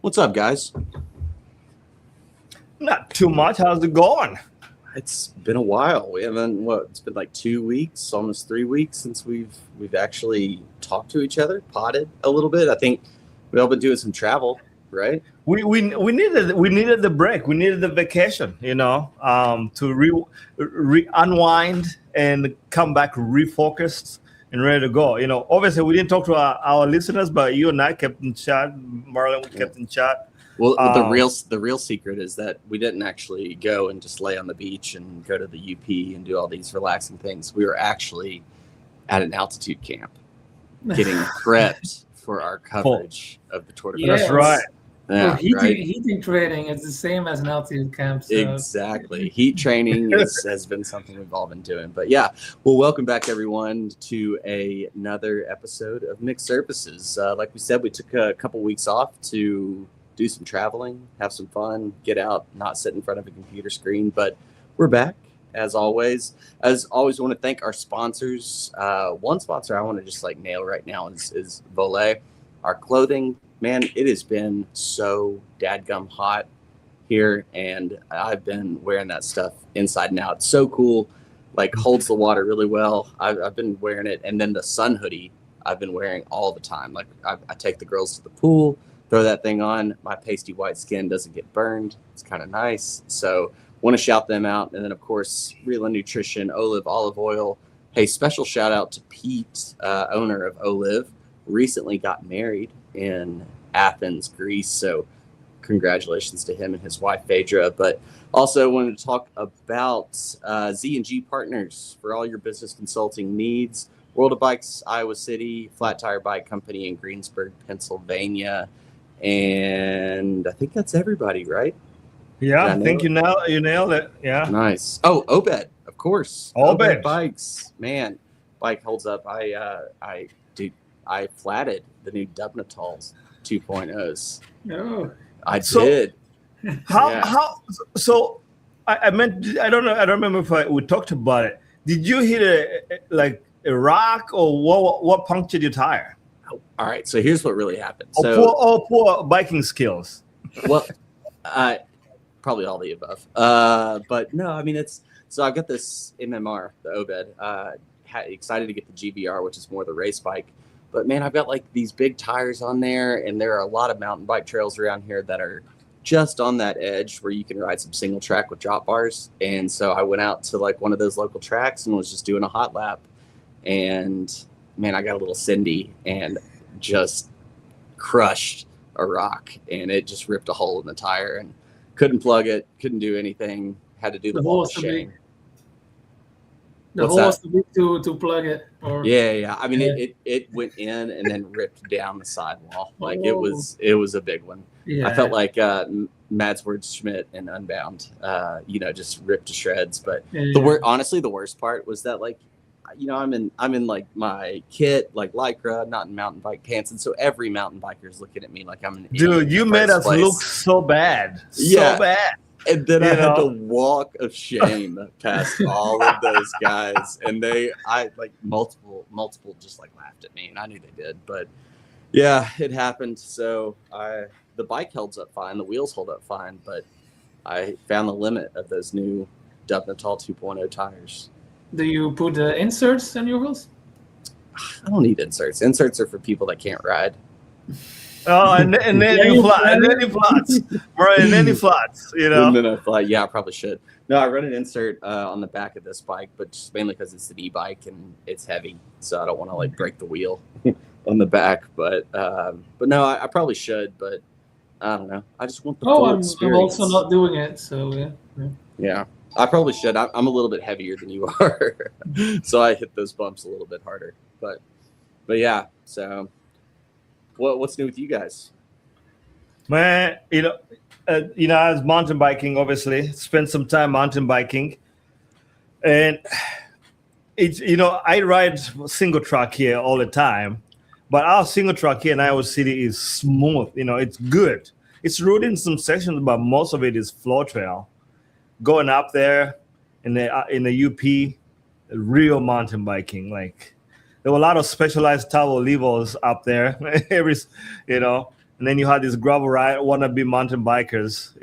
What's up, guys? Not too much. How's it going? It's been a while. We haven't it's been like 2 weeks, almost 3 weeks since we've actually talked to each other, potted a little bit. I think we've all been doing some travel, right? We needed the break. We needed the vacation, to unwind and come back refocused and ready to go. Obviously we didn't talk to our listeners, but you and I kept in chat. Merlijn, we kept in chat. Well, the real secret is that we didn't actually go and just lay on the beach and go to the UP and do all these relaxing things. We were actually at an altitude camp getting prepped for our coverage of the Tour de France. That's right. Yeah, heating training is the same as an altitude camp. So. Exactly. Heat training has been something we've all been doing. But yeah, well, welcome back, everyone, to another episode of Mixed Surfaces. Like we said, we took a couple weeks off to do some traveling, have some fun, get out, not sit in front of a computer screen. But we're back, as always. As always, I want to thank our sponsors. One sponsor I want to just nail right now is Volet. Our clothing, man, it has been so dadgum hot here, and I've been wearing that stuff inside and out. It's so cool, holds the water really well. I've been wearing it, and then the sun hoodie I've been wearing all the time. I take the girls to the pool, throw that thing on. My pasty white skin doesn't get burned. It's kind of nice. So want to shout them out. And then, of course, Real Nutrition, Olive Olive Oil. Hey, special shout out to Pete, owner of Olive. Recently got married in Athens, Greece. So congratulations to him and his wife, Phaedra. But also wanted to talk about Z&G Partners for all your business consulting needs. World of Bikes, Iowa City, Flat Tire Bike Company in Greensburg, Pennsylvania. And I think that's everybody, right? Yeah, I think you nailed it. Yeah. Nice. Oh, Obed, of course. Obed Bikes. Man, bike holds up. I flatted the new Dubnatals 2.0s. No. I did. So I meant, I don't remember if we talked about it. Did you hit a rock, or what punctured your tire? All right, so here's what really happened. Poor biking skills. Well, probably all the above. But no, I mean, so I've got this MMR, the Obed. Excited to get the GBR, which is more the race bike. But man, I've got these big tires on there, and there are a lot of mountain bike trails around here that are just on that edge where you can ride some single track with drop bars. And so I went out to one of those local tracks and was just doing a hot lap. And man, I got a little Cindy and just crushed a rock, and it just ripped a hole in the tire and couldn't plug it, couldn't do anything, had to do the ball of shame. The hole was too big to plug it. Yeah. I mean, it went in and then ripped down the sidewall. It was a big one. Yeah. I felt like Mads Schmidt in Unbound, just ripped to shreds. But honestly, the worst part was that I'm in my kit, Lycra, not in mountain bike pants, and so every mountain biker is looking at me like I'm an idiot. Dude, you made us look so bad. Yeah. So bad. And then I had to walk of shame past all of those guys, and multiple just laughed at me, and I knew they did. But yeah, it happened. So the bike holds up fine, the wheels hold up fine, but I found the limit of those new Dubnatal 2.0 tires. Do you put inserts in your wheels? I don't need inserts. Inserts are for people that can't ride. Oh, and then you fly, and then he flats, right? And then he flats, And then I fly. Yeah, I probably should. No, I run an insert on the back of this bike, but just mainly because it's an e-bike and it's heavy, so I don't want to break the wheel on the back. But no, I probably should, but I don't know. I just want the full experience. I'm also not doing it, so yeah. Yeah, I probably should. I'm a little bit heavier than you are, so I hit those bumps a little bit harder. But yeah, so. What's new with you guys? Man, I was mountain biking, obviously. Spent some time mountain biking. And, I ride single track here all the time. But our single track here in Iowa City is smooth. It's good. It's rude in some sections, but most of it is floor trail. Going up there in the UP, real mountain biking, there were a lot of specialized towel levers up there. And then you had this gravel ride, wannabe mountain bikers,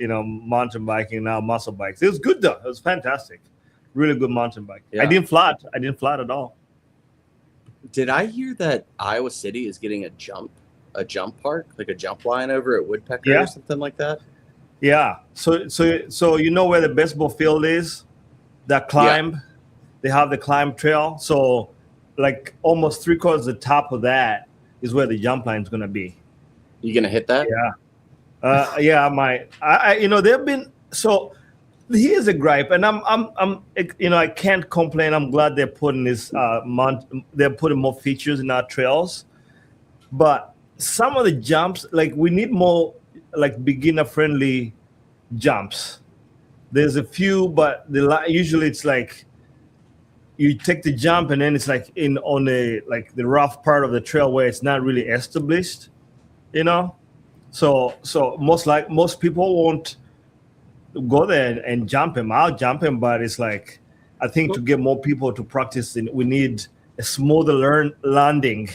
mountain biking now, muscle bikes. It was good though. It was fantastic. Really good mountain bike. Yeah. I didn't flat at all. Did I hear that Iowa City is getting a jump park, like a jump line over at Woodpecker or something like that? Yeah. So you know where the baseball field is? That climb. Yeah. They have the climb trail. So like almost 3/4 of the top of that is where the jump line is gonna be. You gonna hit that? Yeah. Yeah, I might. They've been so. Here's a gripe, and I can't complain. I'm glad they're putting they're putting more features in our trails, but some of the jumps, like we need more like beginner friendly jumps. There's a few, but usually it's like you take the jump and then it's like on the rough part of the trail where it's not really established. So most people won't go there and jump him. I'll jump him, but it's like I think to get more people to practice, we need a smoother landing.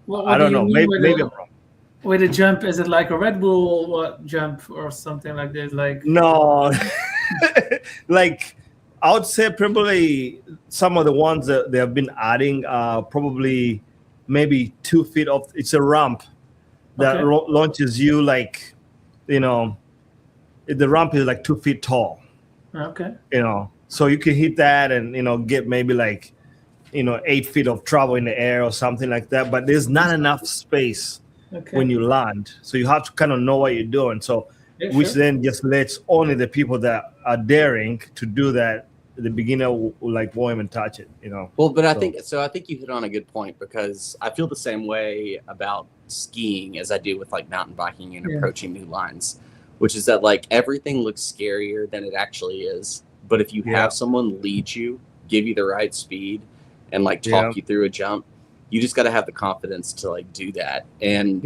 What I don't know. Maybe I'm wrong. With a jump, is it like a Red Bull jump or something like this? Like no, like I would say probably some of the ones that they have been adding probably maybe 2 feet off. It's a ramp that launches you like, the ramp is like 2 feet tall. Okay. So you can hit that and, get maybe like, 8 feet of travel in the air or something like that. But there's not enough space when you land. So you have to kind of know what you're doing. So which then just lets only the people that are daring to do that, the beginner will like won't even touch it, Well, but I think you hit on a good point, because I feel the same way about skiing as I do with like mountain biking and approaching new lines, which is that like everything looks scarier than it actually is. But if you have someone lead you, give you the right speed, and like talk you through a jump, you just got to have the confidence to like do that. And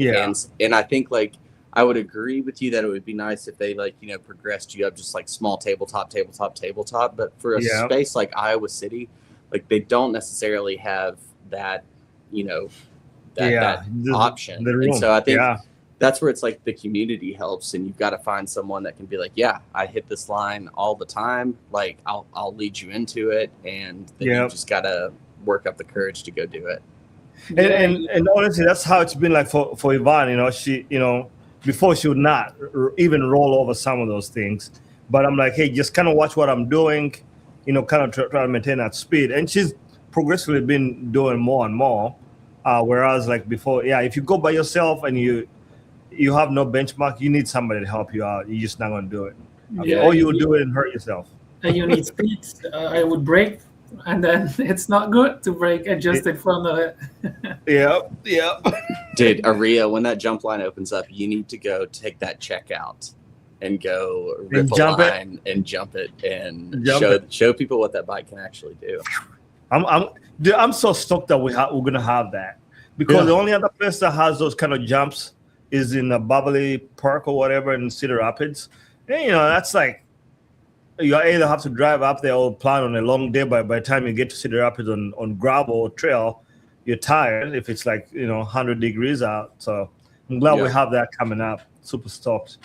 I think like I would agree with you that it would be nice if they like, progressed you up just like small tabletop. But for a space like Iowa City, like they don't necessarily have that, that option. And so I think that's where it's like the community helps, and you've got to find someone that can be like, yeah, I hit this line all the time. Like I'll lead you into it. And then you just got to work up the courage to go do it. And honestly, that's how it's been like for Yvonne. She, before she would not even roll over some of those things, but I'm like, hey, just kind of watch what I'm doing, kind of try to maintain that speed. And she's progressively been doing more and more. Whereas like before, if you go by yourself and you have no benchmark, you need somebody to help you out. You're just not going to do it. Or you will do it and hurt yourself. And you need speed. I would brake, and then it's not good to brake just in front of it. Yep. Dude, Aria, when that jump line opens up, you need to go take that check out and go rip a line and jump it and show people what that bike can actually do. I'm so stoked that we're gonna have that, because the only other place that has those kind of jumps is in the Bubbly Park or whatever in Cedar Rapids. And that's like you either have to drive up there or plan on a long day. By the time you get to Cedar Rapids on gravel or trail, you're tired if it's like 100 degrees out. So I'm glad we have that coming up. Super stoked.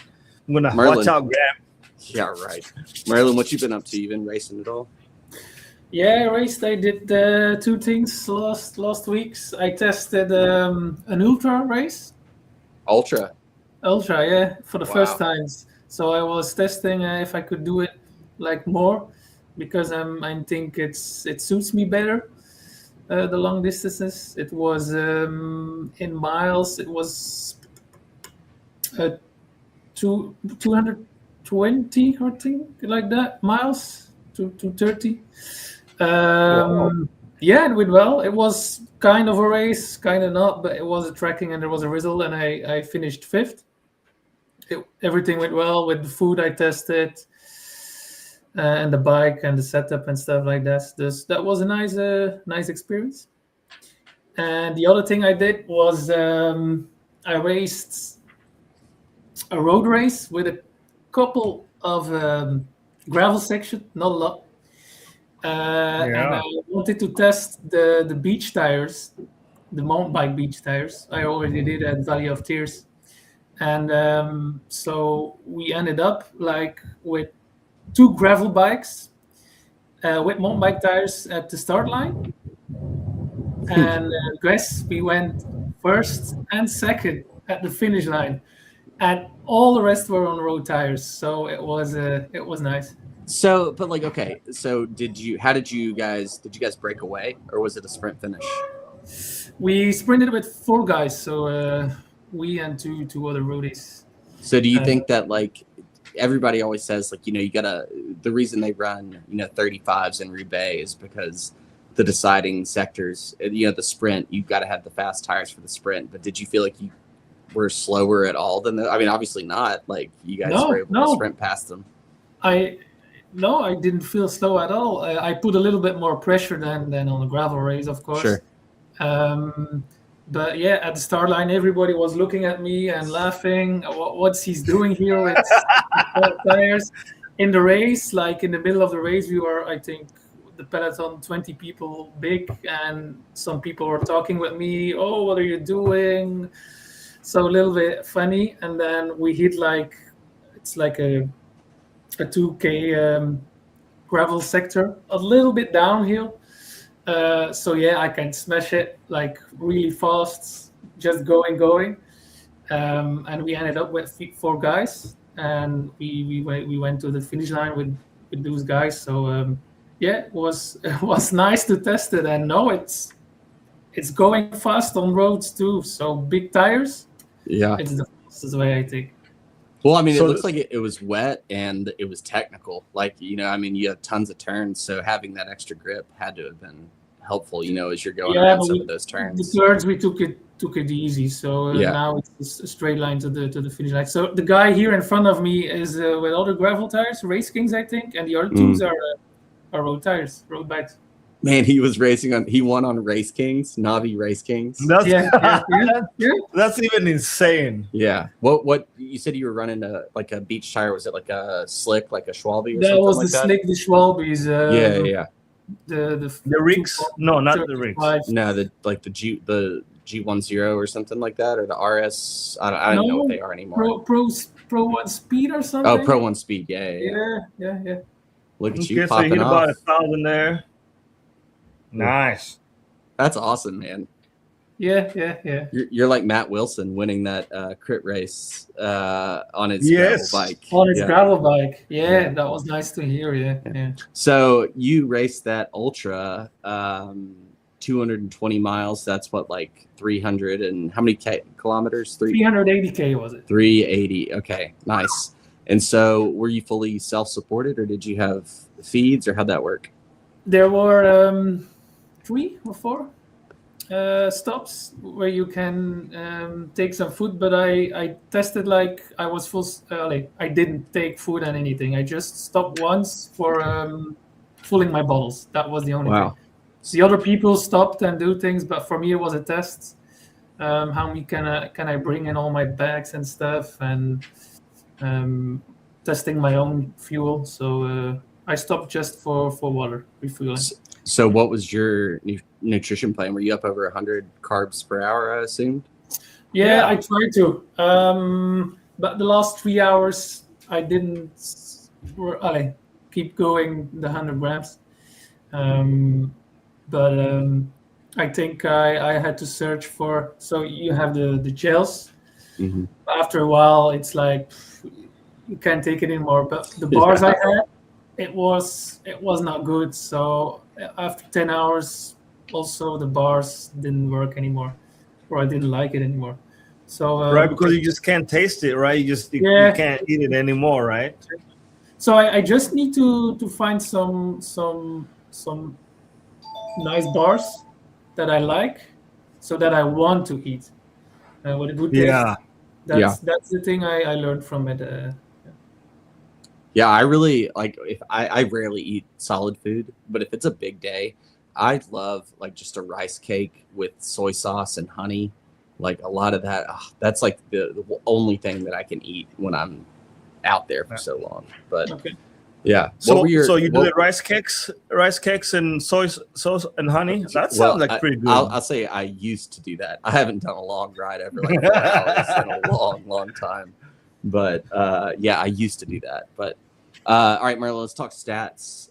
I'm gonna watch out, Graham. Yeah, right. Merlijn, what you been up to? You been racing at all? Yeah, I raced. I did 2 things last weeks. I tested an ultra race. Ultra, yeah, for the first times. So I was testing if I could do it like more, because I think it suits me better. The long distances. It was in miles. It was 220, I think, like that, miles to 230. Yeah, it went well. It was kind of a race, kind of not, but it was a tracking and there was a result, and I finished 5th. Everything went well with the food I tested, and the bike and the setup and stuff like that. That was a nice experience. And the other thing I did was I raced a road race with a couple of gravel section, not a lot. And I wanted to test the beach tires, the mountain bike beach tires. I already did at Valley of Tears. And so we ended up like with 2 gravel bikes with mountain bike tires at the start line. And guess we went first and second at the finish line, and all the rest were on road tires. So it was nice. So, but like, okay, so did you guys break away, or was it a sprint finish? We sprinted with 4 guys, so we and two other roadies. So do you think that, like, everybody always says, like, the reason they run, 35s in Roubaix is because the deciding sectors, the sprint, you've got to have the fast tires for the sprint. But did you feel like you were slower at all than I mean, obviously not. Like, you guys were able to sprint past them. I didn't feel slow at all. I put a little bit more pressure than on a gravel race, of course. Sure. But yeah, at the start line, everybody was looking at me and laughing. What's he's doing here with tires? In the race, like in the middle of the race, we were, I think, the peloton 20 people big, and some people were talking with me. Oh, what are you doing? So a little bit funny, and then we hit it's like a 2K gravel sector, a little bit downhill. So yeah, I can smash it like really fast, just going. And we ended up with 4 guys, and we went to the finish line with those guys. So yeah, it was nice to test it, and no, it's going fast on roads too. So big tires. Yeah, it's the fastest way, I think. Well, I mean, it looks like it was wet and it was technical. Like, I mean, you have tons of turns, so having that extra grip had to have been helpful, as you're going around some of those turns. The turns we took it easy, so now it's a straight line to the finish line. So the guy here in front of me is with all the gravel tires, Race Kings, I think, and the other 2s are road tires, road bikes. Man, he won on Race Kings, Navi Race Kings. That's, that's even insane. Yeah. What you said you were running like a beach tire? Was it like a slick, like a Schwalbe or that something was like the that? slick, the Schwalbes. Yeah. The rigs? No, not the rigs. No, the G10 or something like that, or the RS. I don't know what they are anymore. Pro 1 Speed or something. Oh, Pro 1 Speed. Yeah. Look at you so popping you hit off. About 1,000 there. Nice. That's awesome, man. Yeah. You're like Matt Wilson winning that crit race on his gravel bike. On his gravel bike. Yeah, that was nice to hear. Yeah. So you raced that ultra 220 miles. That's what, like 300 and how many kilometers? 380K was it? 380. Okay, nice. And so were you fully self-supported, or did you have feeds, or how'd that work? There were 3 or 4 stops where you can take some food, but I tested like I was full. I didn't take food and anything. I just stopped once for filling my bottles. That was the only thing. So the other people stopped and do things, but for me it was a test. How many can I bring in all my bags and stuff, and testing my own fuel. So I stopped just for water refueling. So what was your nutrition plan? Were you up over 100 carbs per hour, I assumed? Yeah, I tried to. But the last 3 hours, I didn't keep going the 100 grams. But I think I had to search for. So you have the gels. Mm-hmm. After a while, it's like you can't take it anymore. But the bars I had, it was not good. So after 10 hours, also the bars didn't work anymore, or I didn't like it anymore. So right, because you just can't taste it, right? You can't eat it anymore, right? So I just need to find some nice bars that I like, so that I want to eat with a good taste. That's the thing I learned from it. Yeah, I really like. If I rarely eat solid food, but if it's a big day, I love like just a rice cake with soy sauce and honey. Like a lot of that. That's like the only thing that I can eat when I'm out there for so long. But Yeah. So you do the rice cakes and soy sauce and honey. That sounds like pretty good. I'll say I used to do that. I haven't done a long ride ever like 4 hours in a long time. But I used to do that. But all right, Merlijn, let's talk stats.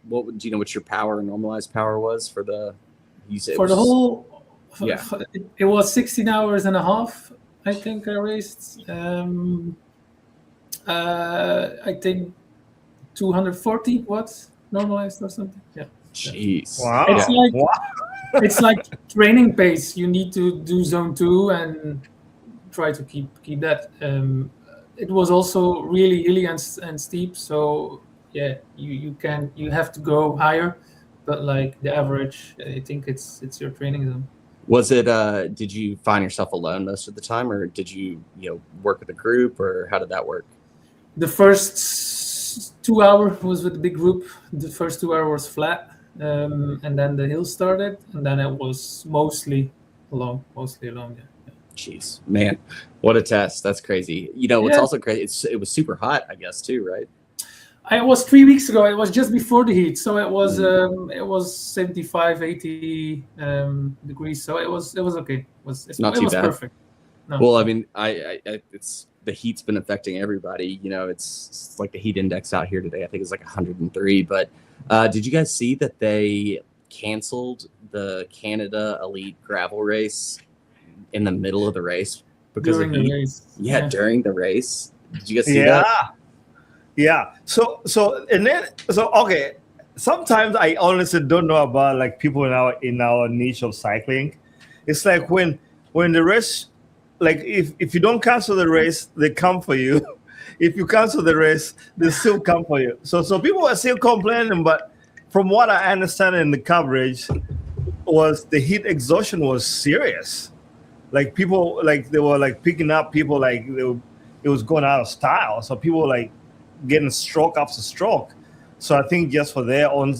What do you know what your power, normalized power was for the? You said for the whole. Yeah. It was 16 hours and a half. I think I raced. I think 240 watts normalized or something. Yeah. Jeez. Wow. It's like training pace. You need to do zone 2 and try to keep that. It was also really hilly and steep. So yeah, you have to go higher, but like the average, I think it's your training zone. Was it? Did you find yourself alone most of the time, or did you work with a group, or how did that work? The first 2 hours was with a big group. The first 2 hours was flat, and then the hill started, and then it was mostly alone. Yeah. Jeez, man, what a test! That's crazy. What's also crazy? It was super hot, I guess, too, right? It was 3 weeks ago. It was just before the heat, so it was 75, 80 degrees. So it was okay. It not too was bad. Perfect. No. Well, I mean, it's the heat's been affecting everybody. It's like the heat index out here today. I think it's like 103. But did you guys see that they canceled the Canada Elite gravel race in the middle of the race because during of heat? the race? Yeah, during the race. Did you guys see that? Yeah. So okay. Sometimes I honestly don't know about like people in our niche of cycling. It's like when the race, like if you don't cancel the race, they come for you. If you cancel the race, they still come for you. So people are still complaining, but from what I understand in the coverage, was the heat exhaustion was serious. Like people, like they were like picking up people, like it was going out of style. So people were like getting stroke after stroke. So I think just for their own,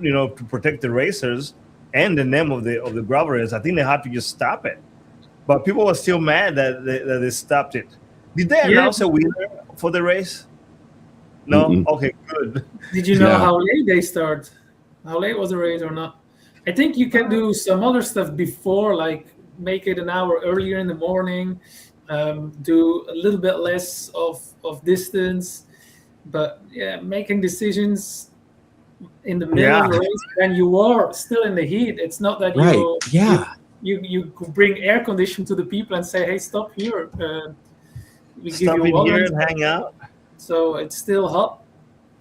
to protect the racers and the name of the gravel race, I think they had to just stop it. But people were still mad that they stopped it. Did they announce a winner for the race? No? Mm-mm. Okay, good. Did you know how late they start? How late was the race or not? I think you can do some other stuff before, like make it an hour earlier in the morning, do a little bit less of distance. But yeah, making decisions in the middle of the race when you are still in the heat. It's not that you bring air conditioning to the people and say, hey, stop here. We stop give you in here and hang out. So it's still hot.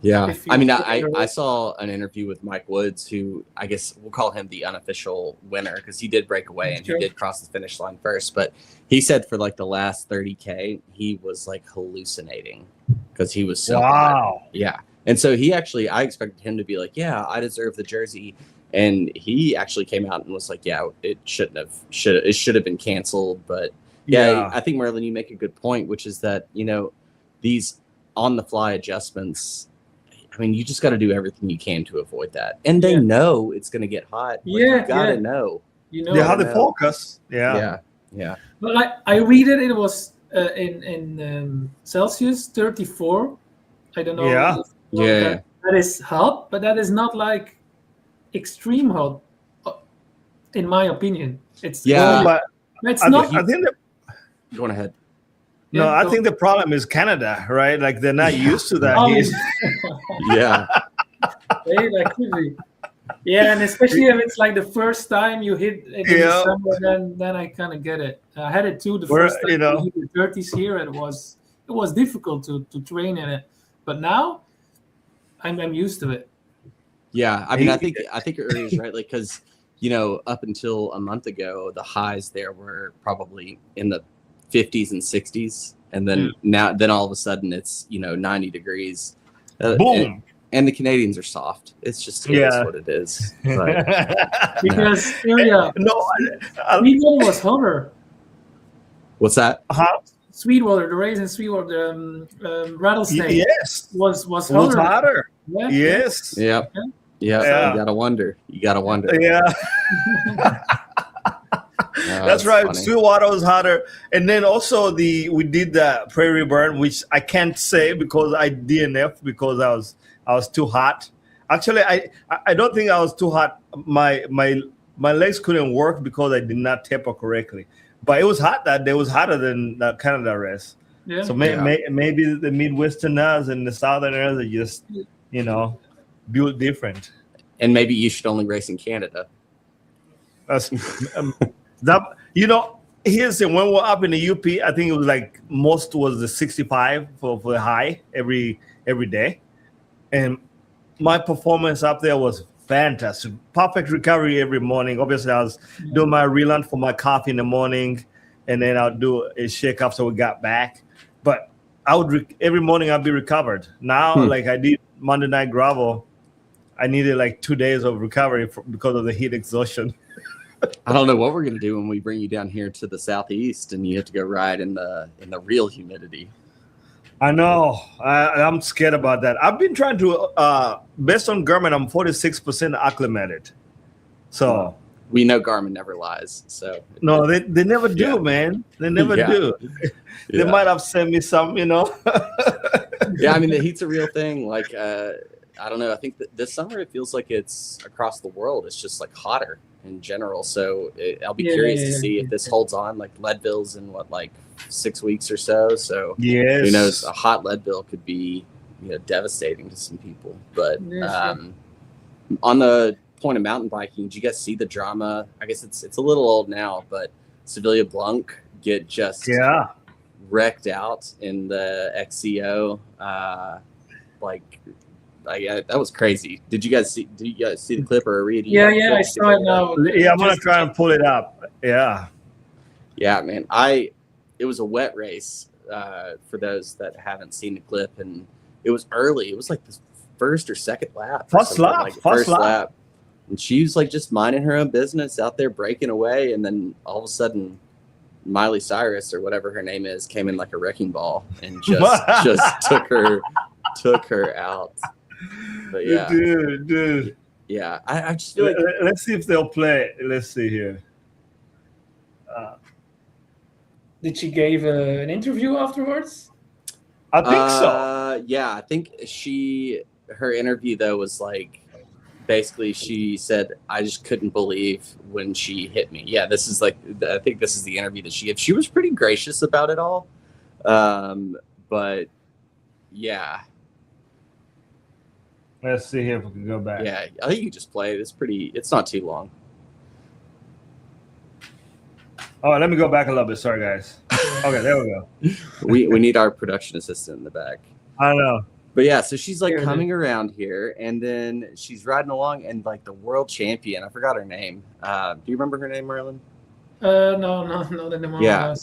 Yeah. I mean, I saw an interview with Mike Woods, who I guess we'll call him the unofficial winner because he did break away and he did cross the finish line first. But he said for like the last 30K, he was like hallucinating because he was so hot. Yeah. And so I expected him to be like, yeah, I deserve the jersey. And he actually came out and was like, yeah, it should have been canceled. But I think, Merlijn, you make a good point, which is that, these on the fly adjustments, I mean, you just got to do everything you can to avoid that. And they know it's going to get hot. You got to know. They have the focus. Yeah. But I read it was in Celsius 34. I don't know. Yeah. That is hot, but that is not like extreme hot, in my opinion. It's but it's not. I think go on ahead. No, I think the problem is Canada, right? Like they're not used to that heat. Yeah. That could be. Yeah, and especially if it's like the first time you hit it in the summer, then I kind of get it. I had it too the first time we hit the 30s here. It was difficult to train in it, but now I'm used to it. Yeah, I mean, I think Uri is right, like because up until a month ago, the highs there were probably in the 50s and 60s, and then all of a sudden it's 90 degrees. Boom. And the Canadians are soft. It's just what it is. But, because Sweetwater was hotter. What's that? Sweetwater, the race in Sweetwater, Rattlesnake. was hotter. Yeah. Yes. Yeah. You gotta wonder. Yeah. That's right. Funny. Stillwater was hotter, and then also we did the Prairie Burn, which I can't say because I DNF because I was too hot. Actually, I don't think I was too hot. My legs couldn't work because I did not taper correctly. But it was hot that day. It was hotter than the Canada race. Yeah. So maybe the Midwesterners and the Southerners are just, built different. And maybe you should only race in Canada. That's here's the when we're up in the UP, I think it was like most was the 65 for the high every day. And my performance up there was fantastic. Perfect recovery every morning. Obviously, I was doing my relearn for my coffee in the morning, and then I'll do a shake after we got back. But I would every morning I'd be recovered. Now, like I did Monday Night Gravel, I needed like 2 days of recovery because of the heat exhaustion. I don't know what we're gonna do when we bring you down here to the southeast and you have to go ride in the real humidity. I know. I'm scared about that. I've been trying to, based on Garmin, I'm 46% acclimated. So we know Garmin never lies. So no, they never do, man. They never do. They might have sent me some, Yeah, I mean the heat's a real thing. Like I don't know. I think that this summer it feels like it's across the world. It's just like hotter in general. So I'll be curious to see if this holds on. Like Leadville's in 6 weeks or so. So who knows? A hot Leadville could be devastating to some people. But on the point of mountain biking, did you guys see the drama? I guess it's a little old now, but Savilia Blank get just wrecked out in the XCO. That was crazy. Did you guys see the clip or read it? Yeah, I saw it now. Yeah, I'm gonna try and pull it up. Yeah, man. It was a wet race for those that haven't seen the clip, and it was early. It was like the first or second lap. First lap. And she was like just minding her own business out there breaking away, and then all of a sudden Miley Cyrus or whatever her name is came in like a wrecking ball and just took her out. But yeah, dude. Yeah, I just feel like let's see if they'll play. Let's see here. Did she give an interview afterwards? I think so. Yeah, I think her interview though was like basically she said, I just couldn't believe when she hit me. Yeah, this is I think this is the interview that she gave. She was pretty gracious about it all. But yeah. Let's see here if we can go back. Yeah, I think you can just play it. It's not too long. Oh, let me go back a little bit. Sorry, guys. Okay, there we go. We need our production assistant in the back. I know. But yeah, so she's like coming around here, and then she's riding along, and like the world champion, I forgot her name. Do you remember her name, Merlijn? No, not anymore. Yeah,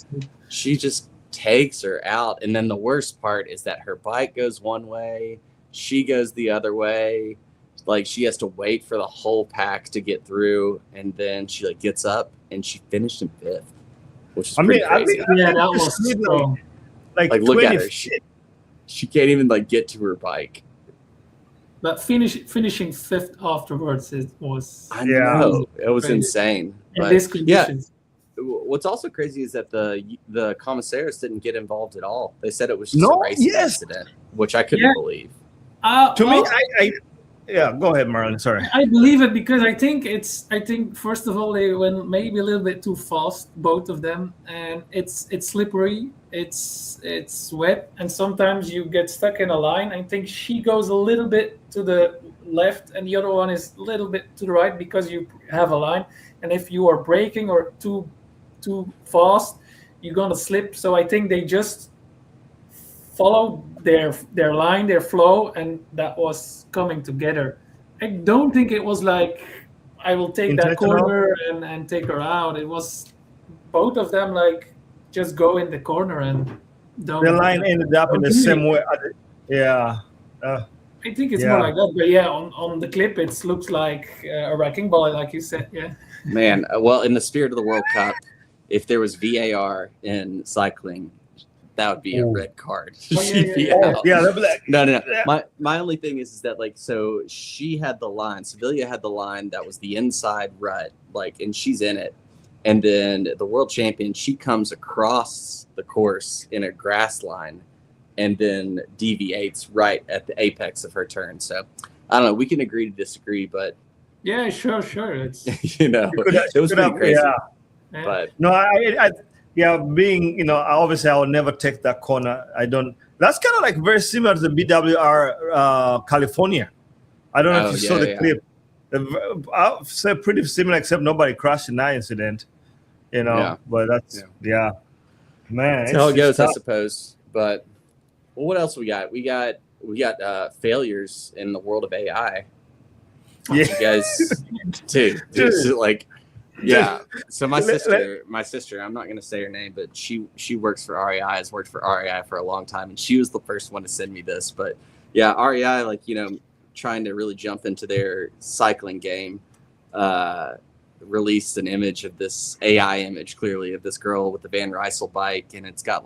she just takes her out, and then the worst part is that her bike goes one way, she goes the other way. Like she has to wait for the whole pack to get through, and then she like gets up and she finished in 5th, which is pretty crazy. Yeah, that was strong. Like look at her. She can't even like get to her bike. But finishing 5th afterwards, it was. I know it was insane. In these conditions. Yeah. What's also crazy is that the commissaires didn't get involved at all. They said it was just a racing accident, which I couldn't believe. Me, yeah, go ahead, Merlijn. Sorry. I believe it because I think first of all they went maybe a little bit too fast, both of them, and it's slippery, it's wet, and sometimes you get stuck in a line. I think she goes a little bit to the left, and the other one is a little bit to the right because you have a line, and if you are braking or too fast, you're gonna slip. So I think they just follow their line, their flow, and that was coming together. I don't think it was like I will take that corner and take her out. It was both of them like just go in the corner and don't. The line ended up in the same way. Yeah. I think it's more like that. But yeah, on the clip it looks like a wrecking ball, like you said. Yeah. Man, well, in the spirit of the World Cup, if there was VAR in cycling, that would be a red card. No. My only thing is that like, so she had the line, Savilia had the line that was the inside rut, like, and she's in it, And then the world champion, she comes across the course in a grass line and then deviates right at the apex of her turn. So I don't know. We can agree to disagree, but Yeah, sure. It's it was pretty crazy. yeah. But No, being, obviously I would never take that corner. I don't. That's kind of like very similar to the BWR California. I don't know if you saw the clip. I'll say pretty similar, except nobody crashed in that incident. But that's man. That's how it goes, I suppose. But what else we got? We got failures in the world of AI. Yeah, you guys, dude. Yeah. So my sister, I'm not going to say her name, but she works for REI, has worked for REI for a long time. And she was the first one to send me this. But yeah, REI, trying to really jump into their cycling game, released an image of this AI image, clearly, of this girl with the Van Rysel bike. And it's got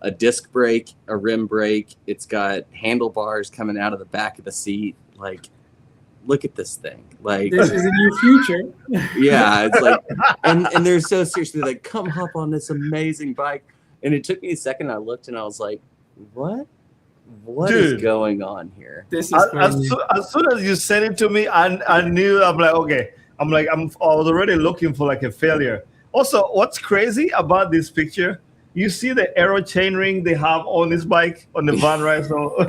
a disc brake, a rim brake. It's got handlebars coming out of the back of the seat. Look at this thing. This is a new future. Yeah, it's and they're so seriously come hop on this amazing bike. And it took me a second. I looked and I was like, what is going on here? This is crazy. As soon as you sent it to me, I knew. I'm like, okay. I was already looking for a failure. Also, what's crazy about this picture? You see the aero chain ring they have on this bike, on the Van Rysel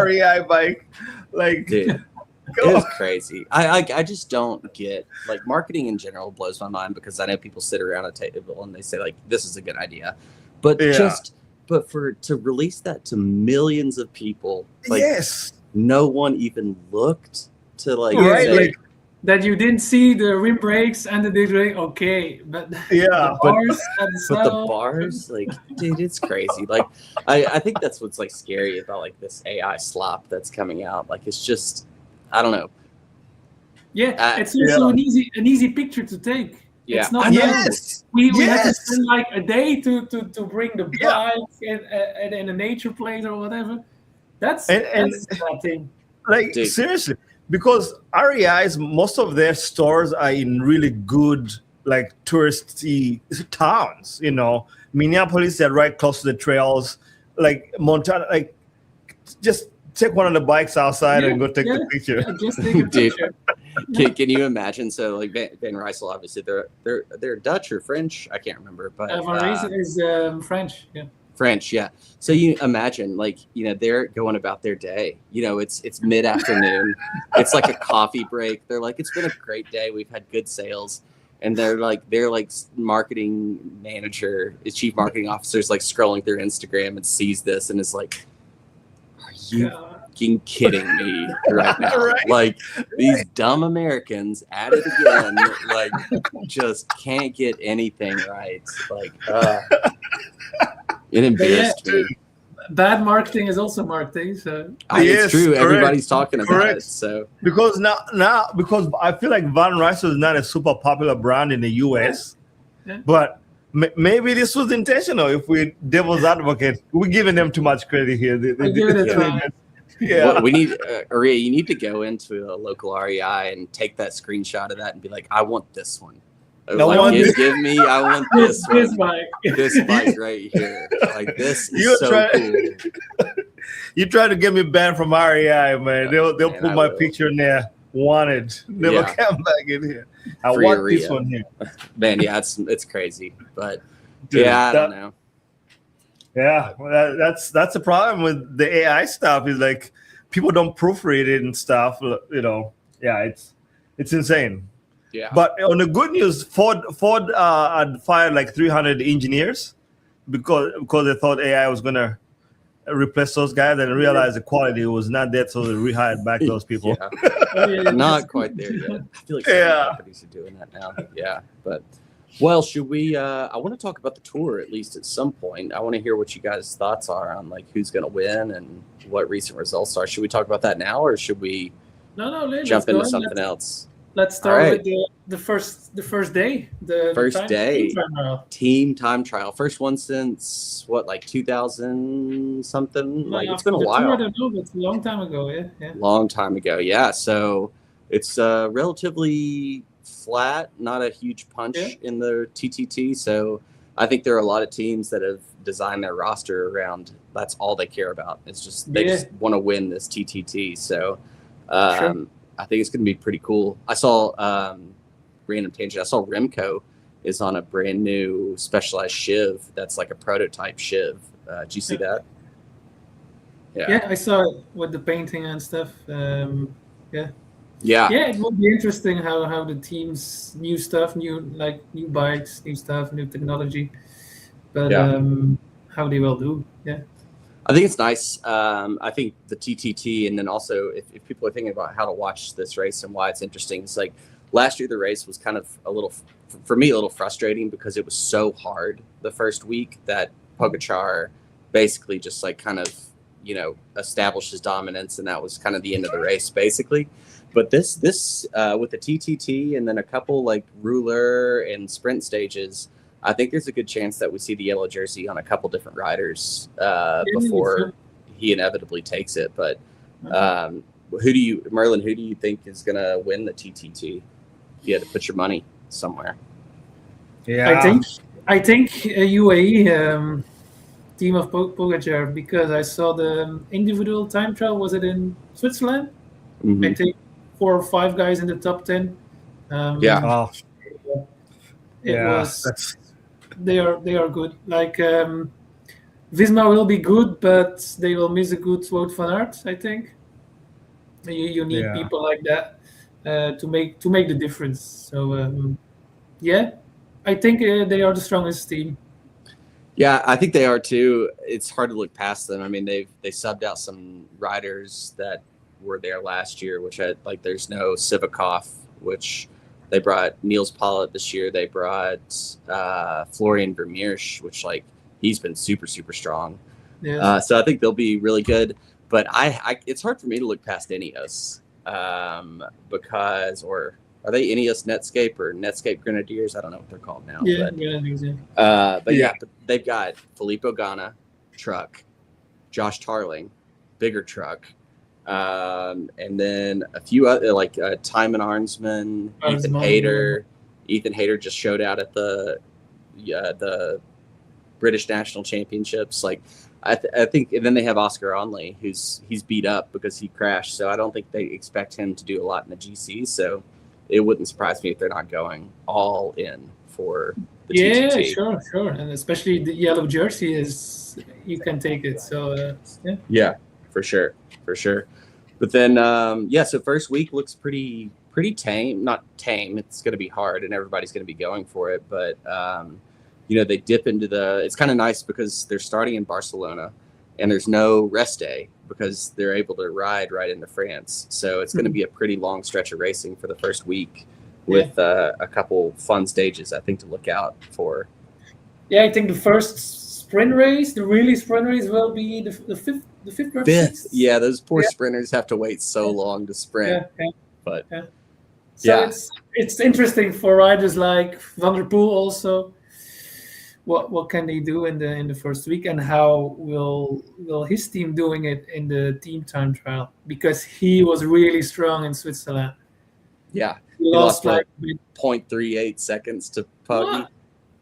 REI bike. Dude. It was crazy. I just don't get marketing in general blows my mind, because I know people sit around a table and they say this is a good idea, but to release that to millions of people, no one even looked to that you didn't see the rim brakes and the disc brake. Okay, but the bars but the bars, dude, it's crazy. I think that's what's scary about this AI slop that's coming out. It's just, I don't know. Yeah, it's also an easy picture to take. Yeah. It's not we had to spend a day to bring the bike and in a nature place or whatever. That's that thing. Seriously, because REI's, most of their stores are in really good touristy towns. Minneapolis, they're right close to the trails. Montana, just take one of the bikes outside and go take the picture. Yeah, just take a picture. Can you imagine? So Van Rysel, obviously they're Dutch or French, I can't remember, but Van Rysel is French. Yeah. French, yeah. So you imagine, they're going about their day. It's mid-afternoon. It's a coffee break. They're it's been a great day. We've had good sales, and they're marketing manager, chief marketing officer's scrolling through Instagram and sees this and is like, "Are you fucking kidding me right now?" Right. These dumb Americans at it again. Just can't get anything right. It embarrassed me. Bad marketing is also marketing, so it's true. Correct. Everybody's talking about it. So because now because I feel like Van Rysel is not a super popular brand in the US, but maybe this was intentional. If we devil's advocate, we're giving them too much credit here. We need REI. You need to go into a local REI and take that screenshot of that and be like, I want this one. I want this one. This bike right here. This is cool. You try to get me banned from REI, man. They'll put my picture in there. Wanted. Never come back in here. I want this one here. Man, it's crazy. But dude, I don't know. Yeah, well, that's the problem with the AI stuff, is people don't proofread it and stuff. It's insane. Yeah. But on the good news, Ford had fired 300 engineers because they thought AI was gonna replace those guys, and realized the quality was not there, so they rehired back those people. Not quite there yet. I feel like some companies are doing that now. Yeah, but should we? I want to talk about the tour at least at some point. I want to hear what you guys' thoughts are on who's going to win and what recent results are. Should we talk about that now, or should we jump into something else? Let's start with the first day. Team time trial. First one since 2000 something. It's been a while. I don't know, but it's a long time ago. Yeah. Long time ago. Yeah. So it's relatively flat, not a huge punch in the TTT. So I think there are a lot of teams that have designed their roster around that's all they care about. It's just they just want to win this TTT. So I think it's going to be pretty cool. I saw random tangent. I saw Remco is on a brand new specialized shiv that's like a prototype shiv. Did you see that? Yeah, I saw it with the painting and stuff. Yeah, it will be interesting how the teams new stuff, new bikes, new stuff, new technology, but how they will do. Yeah, I think it's nice. I think the TTT, and then also if people are thinking about how to watch this race and why it's interesting, it's like last year the race was kind of a little frustrating because it was so hard the first week that Pogačar basically just like kind of established his dominance, and that was kind of the end of the race basically. But this with the TTT and then a couple like ruler and sprint stages, I think there's a good chance that we see the yellow jersey on a couple different riders before he inevitably takes it. But Merlin, who do you think is going to win the TTT? If you had to put your money somewhere. Yeah, I think UAE team of Pogačar, because I saw the individual time trial. Was it in Switzerland? Mm-hmm. I think 4 or 5 guys in the top 10. They are good. Like Visma will be good, but they will miss a good Wout van Aert. I think you need people like that to make the difference. So I think they are the strongest team. Yeah, I think they are too. It's hard to look past them. I mean, they subbed out some riders that were there last year, which there's no Sivakov, which they brought Niels Pollitt this year. They brought Florian Vermeersch, which he's been super, super strong. Yeah. So I think they'll be really good. But it's hard for me to look past Ineos because are they Ineos Netscape or Netscape Grenadiers? I don't know what they're called now. Yeah, but they've got Filippo Ganna, truck, Josh Tarling, bigger truck, and then a few other Timon Arnsman, Ethan Hayter. Ethan Hayter just showed out at the British National Championships. I think, and then they have Oscar Onley, he's beat up because he crashed. So I don't think they expect him to do a lot in the GC. So it wouldn't surprise me if they're not going all in for the TTT. Sure. And especially the yellow jersey you can take it. So, Yeah, for sure. But then, so first week looks pretty tame. Not tame. It's going to be hard and everybody's going to be going for it. But, they dip into it's kind of nice because they're starting in Barcelona and there's no rest day because they're able to ride right into France. So it's going to be a pretty long stretch of racing for the first week with a couple fun stages, I think, to look out for. Yeah, I think the first sprint race, the really sprint race, will be the fifth. Yeah, those poor sprinters have to wait so long to sprint. But it's interesting for riders like Van der Poel also. What can they do in the first week, and how will his team doing it in the team time trial? Because he was really strong in Switzerland. Yeah, he lost 0.38 seconds to Puggy.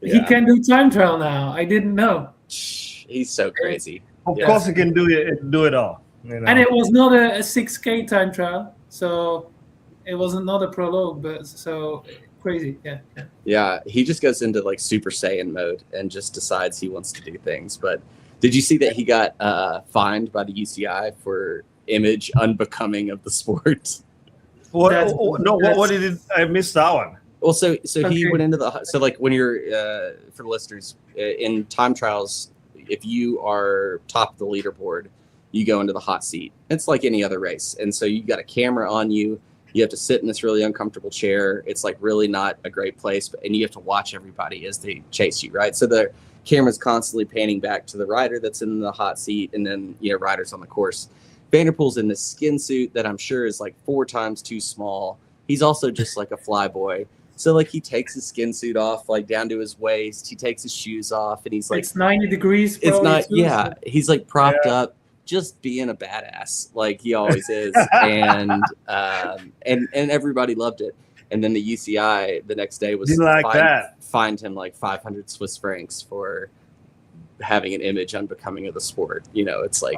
Yeah. He can do time trial now. I didn't know. He's so crazy. Of course, he can do it all. And it was not a 6K time trial, so it was not a prologue, but so. Crazy, yeah. He just goes into Super Saiyan mode and just decides he wants to do things. But did you see that he got fined by the UCI for image unbecoming of the sport? What did it? I missed that one. Well, so he went into when you're for the listeners in time trials, if you are top of the leaderboard, you go into the hot seat. It's like any other race, and so you got a camera on you. You have to sit in this really uncomfortable chair. It's really not a great place, and you have to watch everybody as they chase you, right? So the camera's constantly panning back to the rider that's in the hot seat, and then riders on the course. Van der Poel's in this skin suit that I'm sure is 4 times too small. He's also just like a fly boy. So he takes his skin suit off down to his waist. He takes his shoes off, and he's it's 90 degrees. It's not. Yeah, he's propped up, just being a badass like he always is, and everybody loved it. And then the UCI the next day was Didn't like that. Fined him like 500 Swiss francs for having an image unbecoming of the sport. It's like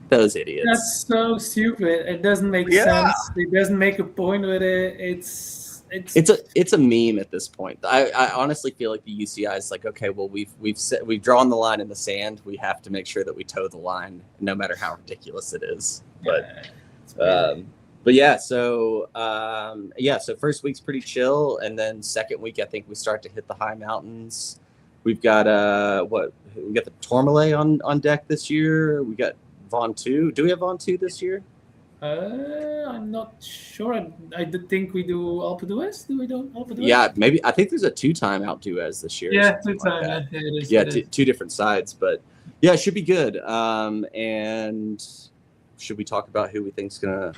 those idiots. That's so stupid. It doesn't make sense. It doesn't make a point with it. It's a meme at this point. I honestly feel like the UCI is like, okay, well we've drawn the line in the sand. We have to make sure that we toe the line, no matter how ridiculous it is. But yeah, so first week's pretty chill, and then second week I think we start to hit the high mountains. We've got we got the Tourmalet on deck this year. We got Ventoux. Do we have Ventoux this year? I'm not sure. I did think we do Alpe d'Huez. Do we do Alpe d'Huez? Yeah, maybe. I think there's a 2-time Alpe d'Huez this year. Yeah, 2-time. Like two different sides, but yeah, it should be good. And should we talk about who we think's gonna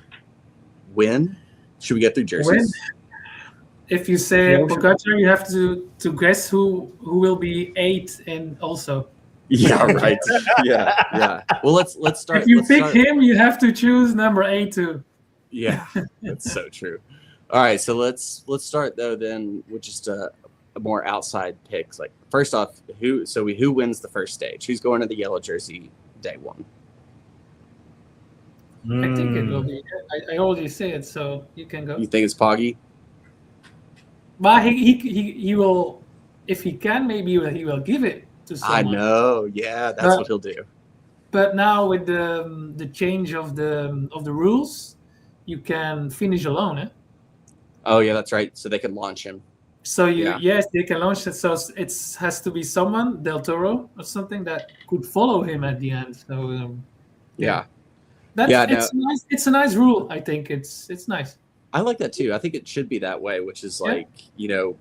win? Should we get through jerseys? If you say Pogacar, you have to guess who will be 8 and also. Yeah, right. yeah. Well, let's start. If you pick him, you have to choose number 8 too. Yeah, that's so true. All right, so let's start though then with just a more outside picks. Like first off, who wins the first stage? Who's going to the yellow jersey day 1? I think it will be. I already say it, so you can go. You think it's Poggy? But he will, if he can, maybe he will give it to someone. I know, yeah, that's what he'll do. But now with the change of the rules, you can finish alone, eh? Oh yeah, that's right. So they can launch him. So yes, they can launch it. So it has to be someone, Del Toro or something, that could follow him at the end. So yeah. Nice. It's a nice rule. I think it's nice. I like that too. I think it should be that way, which is like, you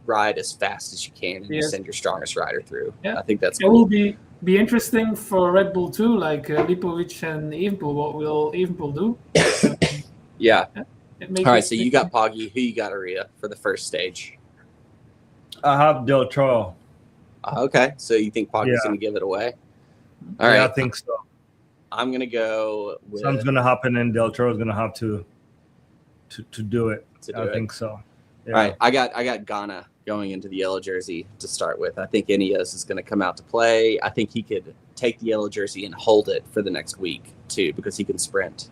ride as fast as you can and you send your strongest rider through. Yeah. I think that's cool. It will be interesting for Red Bull too, like Lipovic and Evenepoel. What will Evenepoel do? Yeah. All right, so you got Poggy. Who you got, Aria, for the first stage? I have Del Toro. Okay, so you think Poggy's going to give it away? All right. I think so. I'm going to go with... Something's going to happen and Del Toro's going to have to do it. I think so. Yeah. All right, I got Ghana going into the yellow jersey to start with. I think Ineos is going to come out to play. I think he could take the yellow jersey and hold it for the next week too, because he can sprint.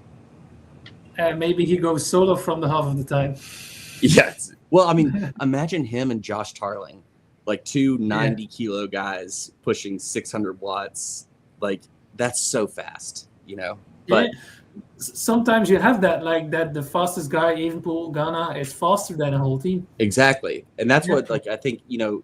And maybe he goes solo from the half of the time. Yes. Well, I mean, imagine him and Josh Tarling, like 2 90-kilo guys pushing 600 watts. Like, that's so fast, But sometimes you have that, like that the fastest guy, Evenepoel, Ghana, is faster than a whole team. Exactly. And that's what, like, I think,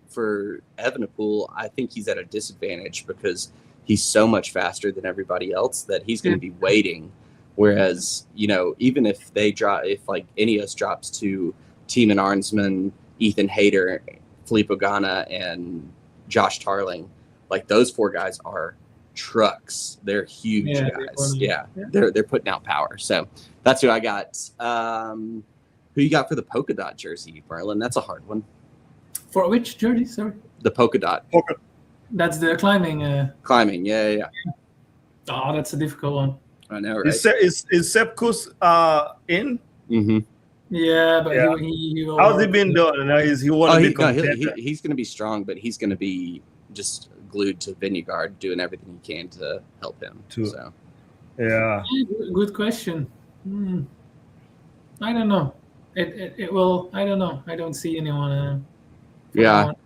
for Evenepoel, I think he's at a disadvantage because he's so much faster than everybody else that he's going to be waiting. Whereas, even if like Ineos drops to Tiemann Arnsman, Ethan Hayter, Filippo Ganna, and Josh Tarling, like those 4 guys are trucks. They're huge guys. They're putting out power. So that's who I got. Who you got for the polka dot jersey, Merlin? That's a hard one. For which jersey? Sorry. The polka dot. That's the climbing. Climbing. Yeah. Oh, that's a difficult one. I know, right? Is Sepp Kuss in? Mm-hmm. Yeah, but he will. How's he been doing? He want to be contender. He's going to be strong, but he's going to be just glued to Vingegaard, doing everything he can to help him. So, yeah. Good question. I don't know. It will. I don't know. I don't see anyone. I'm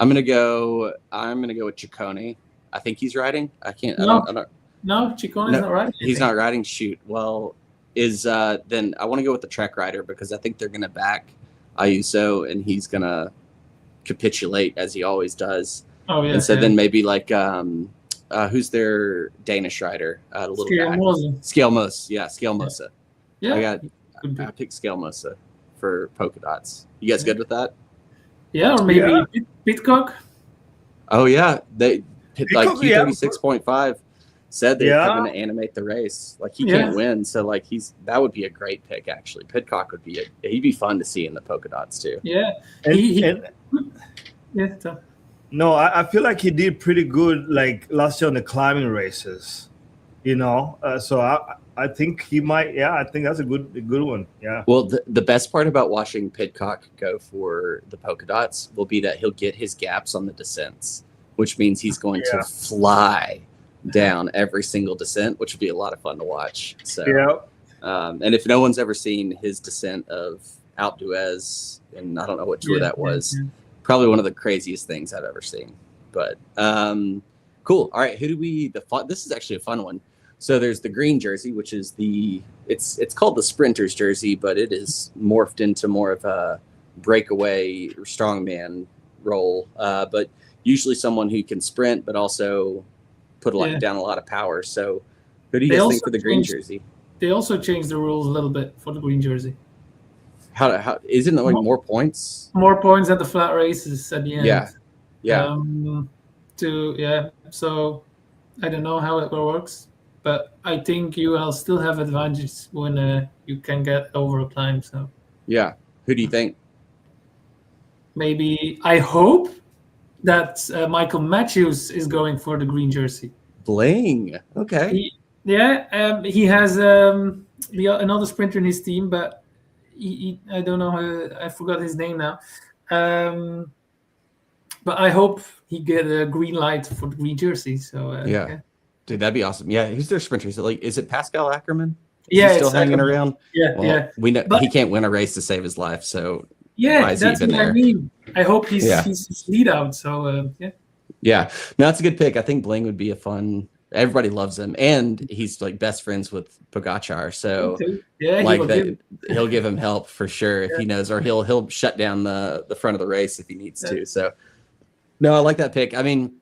gonna go with Ciccone. I think he's riding. I can't. No. I don't. No, Ciccone's not riding. He's not riding. Shoot. Well, then I want to go with the Trek rider because I think they're gonna back Ayuso and he's gonna capitulate as he always does. Oh yeah. And so then maybe like who's their Danish rider? The little guy. Scalmosa. Yeah, Scalmosa. Yeah. I picked Scalmosa for polka dots. You guys good with that? Yeah, or maybe Pitcock. Oh yeah, like Q36.5 said they're going to animate the race. Like he can't win, so like that would be a great pick actually. Pitcock he'd be fun to see in the polka dots too. Yeah, No, I feel like he did pretty good like last year on the climbing races, So I think he might. Yeah, I think that's a good one. Yeah. Well, the best part about watching Pidcock go for the polka dots will be that he'll get his gaps on the descents, which means he's going to fly down every single descent, which would be a lot of fun to watch. So, and if no one's ever seen his descent of Alpe d'Huez, and I don't know what tour that was, probably one of the craziest things I've ever seen. But cool. All right, this is actually a fun one. So there's the green jersey, which is it's called the sprinter's jersey, but it is morphed into more of a breakaway strongman role. But usually someone who can sprint, but also put down a lot of power. So who do you guys think for the green jersey? They also changed the rules a little bit for the green jersey. How isn't it like more points? More points at the flat races at the end. Yeah. So I don't know how it works. But I think you will still have advantage when you can get over a climb. So yeah, who do you think? Maybe I hope that Michael Matthews is going for the green jersey. Bling, okay. He has another sprinter in his team, but I don't know. I forgot his name now. But I hope he get a green light for the green jersey. So yeah. Dude, that'd be awesome. Yeah, who's their sprinter? Is it Pascal Ackerman? Yeah, still hanging around. Yeah, We know he can't win a race to save his life. So yeah, that's what I mean. I hope he's lead out. So yeah, no, that's a good pick. I think Bling would be a fun. Everybody loves him, and he's like best friends with Pogacar. So he'll give him help for sure if he knows, or he'll shut down the front of the race if he needs to. So no, I like that pick. I mean,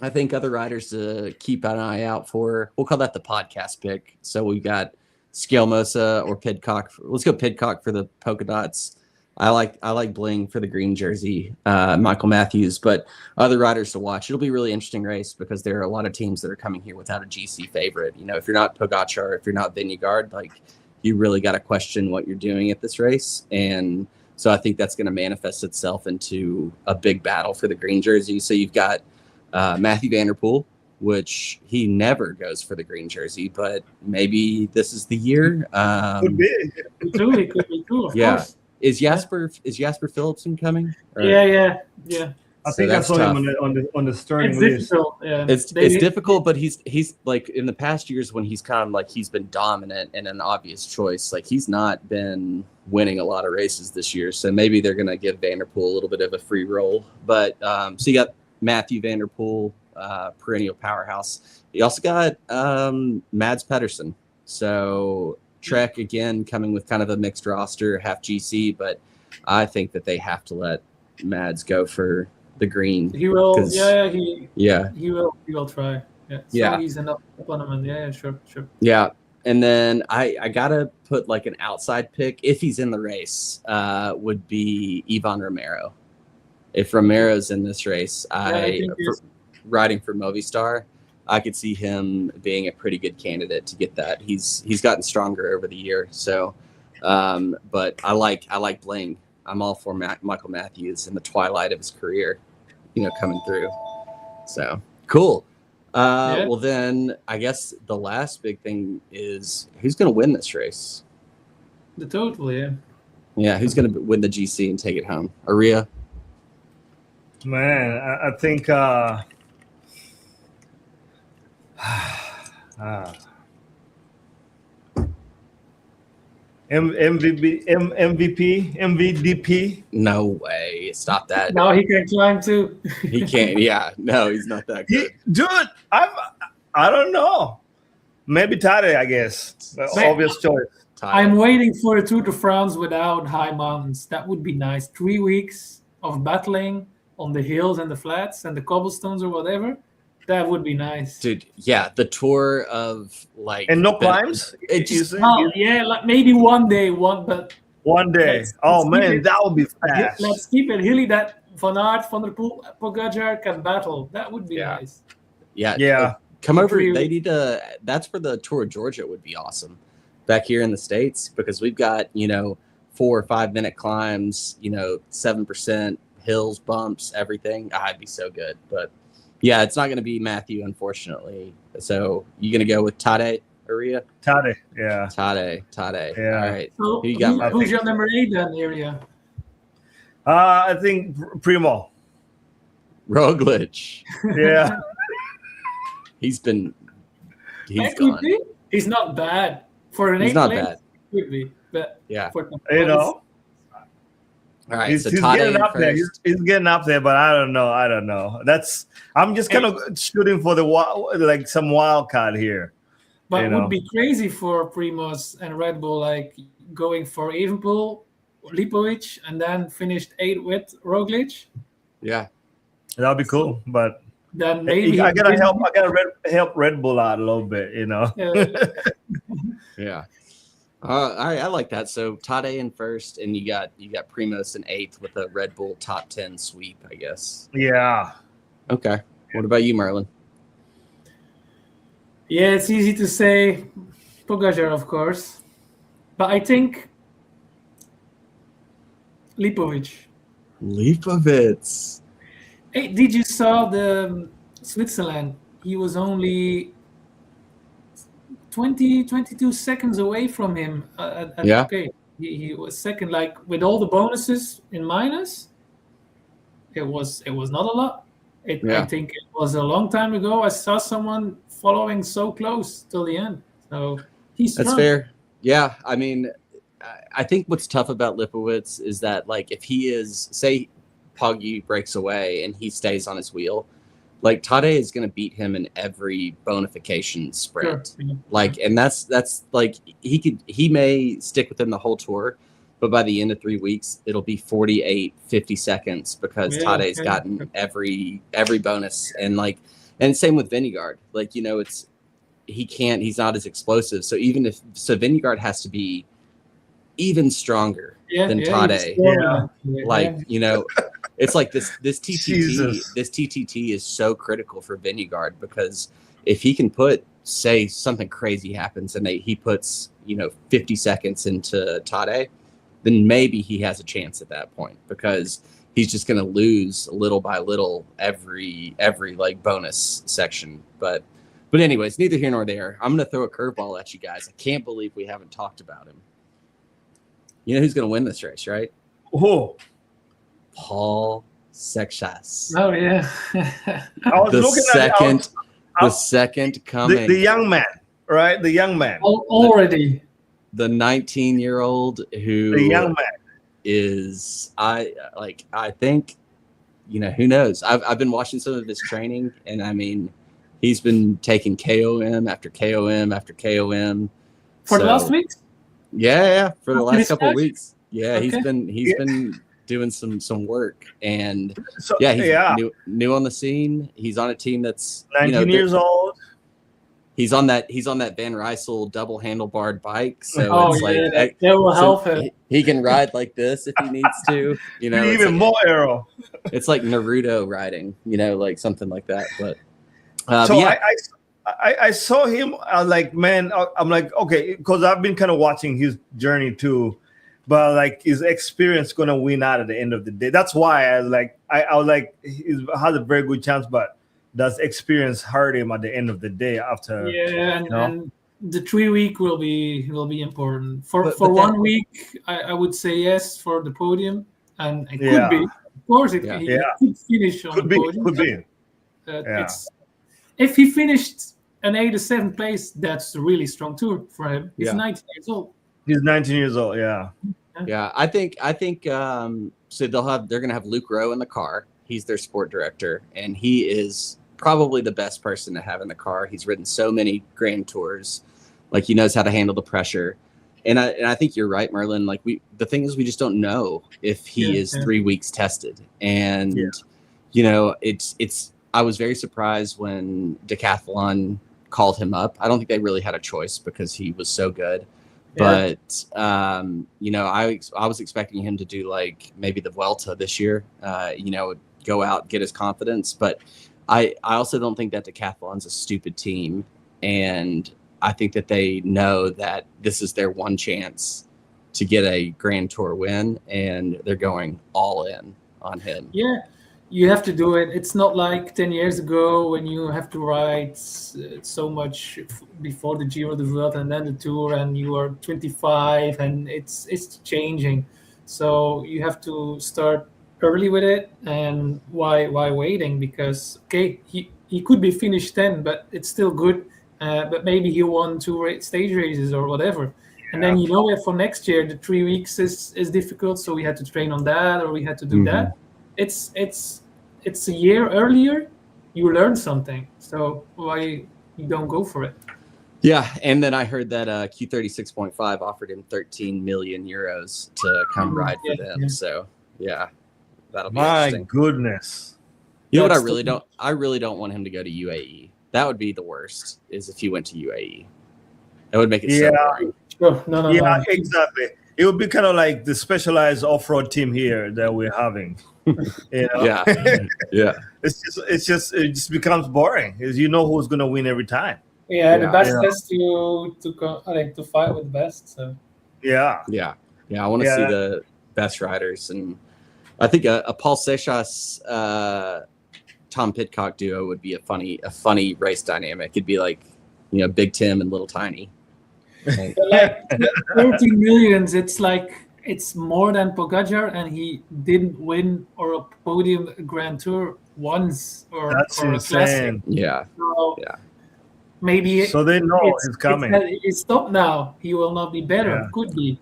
I think other riders to keep an eye out for. We'll call that the podcast pick. So we've got Scalmosa or Pidcock. Let's go Pidcock for the polka dots. I like Bling for the green jersey, Michael Matthews, but other riders to watch. It'll be a really interesting race because there are a lot of teams that are coming here without a GC favorite. You know, if you're not Pogacar, if you're not Vingegaard, like you really got to question what you're doing at this race. And so I think that's going to manifest itself into a big battle for the green jersey. So you've got Matthew Van Der Poel, which he never goes for the green jersey, but maybe this is the year. Could be. It could be cool. Yeah. Is Jasper Philipsen coming? Or? Yeah. I think I saw him on the starting list. Difficult. Yeah. It's difficult, but he's like in the past years when he's kind of like he's been dominant and an obvious choice. Like he's not been winning a lot of races this year, so maybe they're gonna give Van Der Poel a little bit of a free roll. But so you got Matthew Van Der Poel, perennial powerhouse. You also got Mads Pedersen. So Trek again coming with kind of a mixed roster, half GC, but I think that they have to let Mads go for the green. He will. He will try. Yeah. So he's an up on him. Yeah, sure. Yeah. And then I gotta put like an outside pick if he's in the race, would be Ivan Romero. If Romero's in this race, riding for Movistar, I could see him being a pretty good candidate to get that. He's gotten stronger over the year. So, but I like Bling. I'm all for Michael Matthews in the twilight of his career, coming through. So cool. Well, then I guess the last big thing is who's going to win this race? The total, yeah. Yeah, who's going to win the GC and take it home? REI? Man, I think MVP. No way! Stop that. No, he can climb too. He can't. Yeah, no, he's not that good. Dude, I don't know. Maybe Tade, I guess. Obvious choice. I'm waiting for a Tour de France without high mountains. That would be nice. 3 weeks of battling on the hills and the flats and the cobblestones or whatever. That would be nice, dude. Yeah, the tour of like and no climbs. Like maybe one day. Oh man, that would be fast. Let's keep it hilly that Van Aert, Van Der Poel, Pogacar can battle. That would be nice. Yeah. Come over. They need to. That's where the Tour of Georgia would be awesome. Back here in the States, because we've got 4 or 5 minute climbs, 7% hills, bumps, everything. It'd be so good, but. Yeah, it's not going to be Matthew, unfortunately. So you going to go with Tade, area? Tade, yeah. Tade. Yeah. All right. So Who you got? who's your number 8 then, area? I think Primo. Roglic. Yeah. He's That could gone. be. He's not bad for an He's 8th not place. bad. Could be, but Yeah. for You know, All right. he's So getting Tade up there. first. He's getting up there, but I don't know. I'm just kind of shooting for like some wild card here. But you it know. would be crazy for Primoz and Red Bull, like going for Evenepoel, Lipovic, and then finished 8 with Roglic. Yeah. That'd be cool, but Then maybe I gotta help Red Bull out a little bit, you know. Yeah. All right, I like that. So Tade in first, and you got Primoz in 8th with a Red Bull top 10 sweep, I guess. Yeah. Okay. What about you, Merlin? Yeah, it's easy to say Pogacar, of course, but I think Lipovic. Hey, did you saw the Switzerland? He was only 22 seconds away from him. Yeah. Okay, he was second. Like with all the bonuses in minus, it was not a lot. I think it was a long time ago. I saw someone following so close till the end. So he's strong. That's fair. Yeah, I mean, I think what's tough about Lipowitz is that, like, if he is, say, Poggi breaks away and he stays on his wheel, like Tade is going to beat him in every bonification sprint. Sure. Like, and that's like he may stick with him the whole tour, but by the end of 3 weeks, it'll be 48, 50 seconds because Tade's gotten every bonus. And same with Vingegaard. Like, you know, he's not as explosive. So Vingegaard has to be even stronger than Tade. You know, it's like this TTT is so critical for Vingegaard, because if he can say something crazy happens and he puts, 50 seconds into Tade, then maybe he has a chance at that point, because he's just going to lose little by little every like bonus section. But anyways, neither here nor there. I'm going to throw a curveball at you guys. I can't believe we haven't talked about him. You know who's going to win this race, right? Oh, Paul Seixas. Oh yeah. I was looking the second coming. The young man, right? The young man. Already. The 19-year-old who the young man is I think, who knows? I've been watching some of his training, and I mean, he's been taking KOM after KOM after KOM. For the last week? Yeah, for the last couple of weeks. Yeah, okay. he's been doing some work, and he's new on the scene. He's on a team that's 19 years old. He's on that Van Rysel double handlebarred bike, so that will help him. He can ride like this if he needs to. Even more arrow. It's like Naruto riding, like something like that. But I saw him. I'm like, okay, because I've been kind of watching his journey too, but like his experience gonna win out at the end of the day. That's why I was like, he has a very good chance, but does experience hurt him at the end of the day after? Yeah, and the 3 week will be important for 1 week. I would say yes for the podium, and it could be. Of course, he could finish on the podium. Could be. If he finished an 8th or 7th place, that's a really strong tour for him. He's 19 years old. He's 19 years old. Yeah. Yeah, I think so they're gonna have Luke Rowe in the car. He's their sport director, and he is probably the best person to have in the car. He's ridden so many Grand Tours, like he knows how to handle the pressure. And I think you're right, Merlin. Like the thing is, we just don't know if he is 3 weeks tested, and it's. I was very surprised when Decathlon called him up. I don't think they really had a choice because he was so good. Yeah. But I was expecting him to do like maybe the Vuelta this year. Go out, get his confidence. But I also don't think that Decathlon's a stupid team, and I think that they know that this is their one chance to get a Grand Tour win, and they're going all in on him. Yeah. you have to do it. It's not like 10 years ago when you have to ride so much before the Giro de Vuelta and then the Tour, and you are 25, and it's changing. So you have to start early with it. And why waiting? Because okay, he could be finished 10, but it's still good. But maybe he won 2 stage races or whatever. And then for next year the 3 weeks is difficult, so we had to train on that, or we had to do that. It's a year earlier, you learn something. So why you don't go for it? Yeah, and then I heard that Q36.5 offered him 13 million euros to come ride for them. Yeah. So yeah, that'll be interesting. My goodness. You know what? I really don't want him to go to UAE. That would be the worst. Is if he went to UAE. That would make it so boring. No. Exactly. It would be kind of like the specialized off-road team here that we're having. You know? Yeah. It just becomes boring. Is you know who's gonna win every time. Yeah, the best has to fight with the best. So yeah. I want to see the best riders, and I think a Paul Seixas, Tom Pidcock duo would be a funny race dynamic. It'd be like, Big Tim and Little Tiny. But like 13 millions, it's more than Pogacar, and he didn't win or a podium Grand Tour once or that's or insane. Yeah. So maybe so they know it's coming. It's stopped now. He will not be better. Yeah. Could be,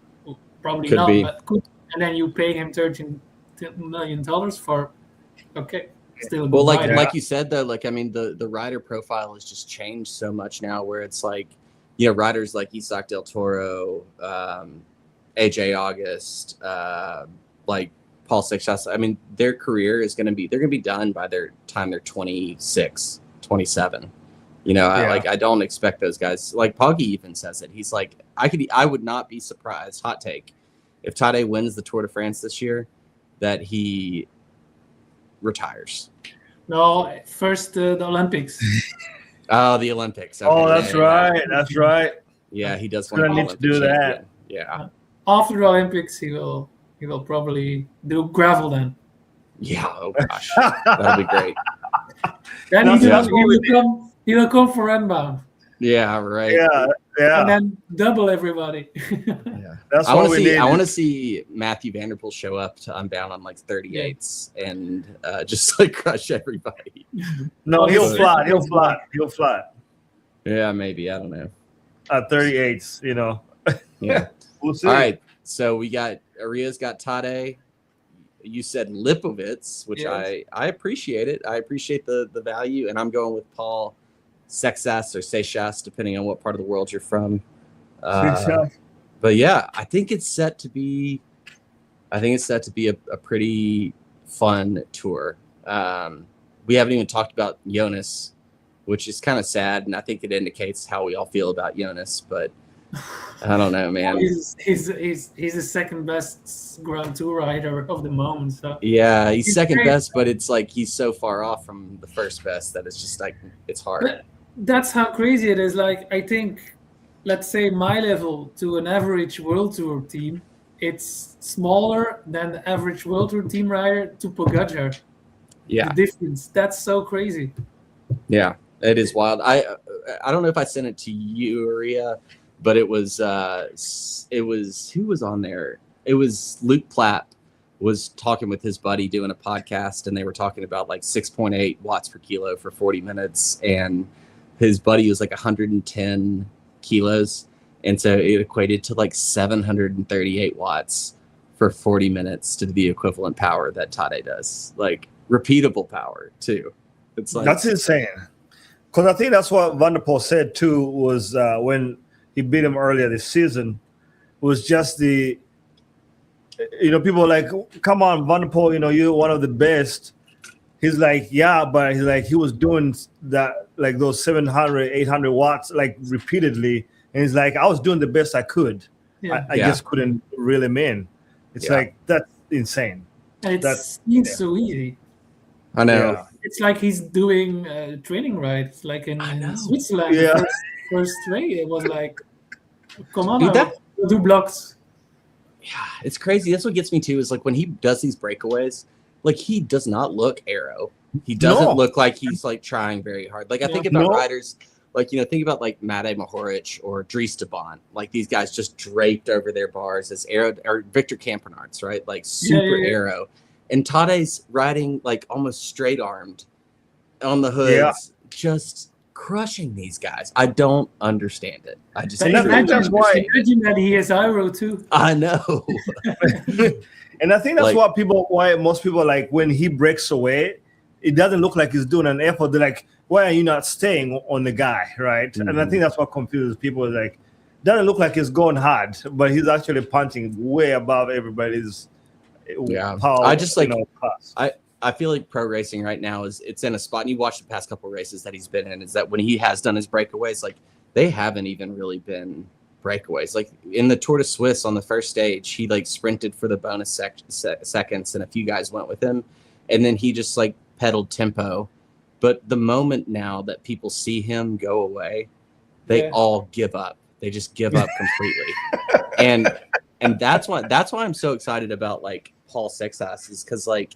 probably could not, be. but could. And then you pay him $13 million for still a good well, rider. like you said though, the rider profile has just changed so much now, where it's like, riders like Isaac Del Toro, AJ August, like Paul Seixas, their career is they're going to be done by their time they're 26, 27. I don't expect those guys, like Poggy even says it. He's like, I would not be surprised, hot take, if Tadej wins the Tour de France this year, that he retires. No, first the Olympics. Oh, the Olympics. Okay. Oh, that's right. That's right. Yeah, he does want to need to do that. Yeah. After the Olympics, he will probably do gravel then. Yeah. Oh gosh, that'll be great. Then he will come for Unbound. Yeah. Right. Yeah. And then double everybody. Yeah. That's I what we need. I want to see Matthew Vanderpool show up to Unbound on like 38s and just like crush everybody. No, he'll fly. Yeah, maybe. I don't know. At 38s, Yeah. We'll see. All right. So we got Aria's got Tadej. You said Lipovitz, which I appreciate it. I appreciate the value, and I'm going with Paul Seixas or Seixas, depending on what part of the world you're from. But yeah, I think it's set to be a pretty fun tour. We haven't even talked about Jonas, which is kind of sad, and I think it indicates how we all feel about Jonas. But I don't know, man. He's the second best Grand Tour rider of the moment. So yeah, he's second best, but it's like he's so far off from the first best that it's just like it's hard. But that's how crazy it is. Like, I think, let's say my level to an average World Tour team, it's smaller than the average World Tour team rider to Pogacar. Yeah, the difference. That's so crazy. Yeah, it is wild. I don't know if I sent it to you, Aria, but it was who was on there? It was Luke Platt was talking with his buddy doing a podcast, and they were talking about like 6.8 watts per kilo for 40 minutes, and his buddy was like 110 kilos, and so it equated to like 738 watts for 40 minutes to the equivalent power that Tadej does, like repeatable power too. It's like that's insane. Because I think that's what Van der Poel said too, was when he beat him earlier this season, was just the, people were like, come on, Van der Poel, you're one of the best. He's like, yeah, but he's like, he was doing that, like those 700, 800 watts, like repeatedly. And he's like, I was doing the best I could. Yeah. I just couldn't reel him in. It's like, that's insane. And it seems so easy. I know. Yeah. It's like he's doing training rides, like in Switzerland. Yeah. First race, it was like, come on, dude, do blocks. Yeah, it's crazy. That's what gets me too, is like when he does these breakaways, like he does not look aero. He doesn't look like he's like trying very hard. Like I think about riders, like, think about like Mate Mohoric or Dries de Bont, like these guys just draped over their bars as aero, or Victor Campenaerts, right? Like super aero. And Tade's riding like almost straight armed on the hoods, just crushing these guys. I don't understand it. I just imagine that he is aero too. I know. And I think that's why most people like when he breaks away, it doesn't look like he's doing an effort. They're like, why are you not staying on the guy, right? Mm-hmm. And I think that's what confuses people. Like, doesn't look like he's going hard, but he's actually punching way above everybody's power. I just like I feel like pro racing right now it's in a spot, and you watch the past couple races that he's been in, is that when he has done his breakaways, like they haven't even really been breakaways. Like in the Tour de Suisse on the first stage, he like sprinted for the bonus seconds, and a few guys went with him, and then he just like pedaled tempo. But the moment now that people see him go away, they all give up. They just give up completely. and that's why I'm so excited about like Paul Sexas, is because like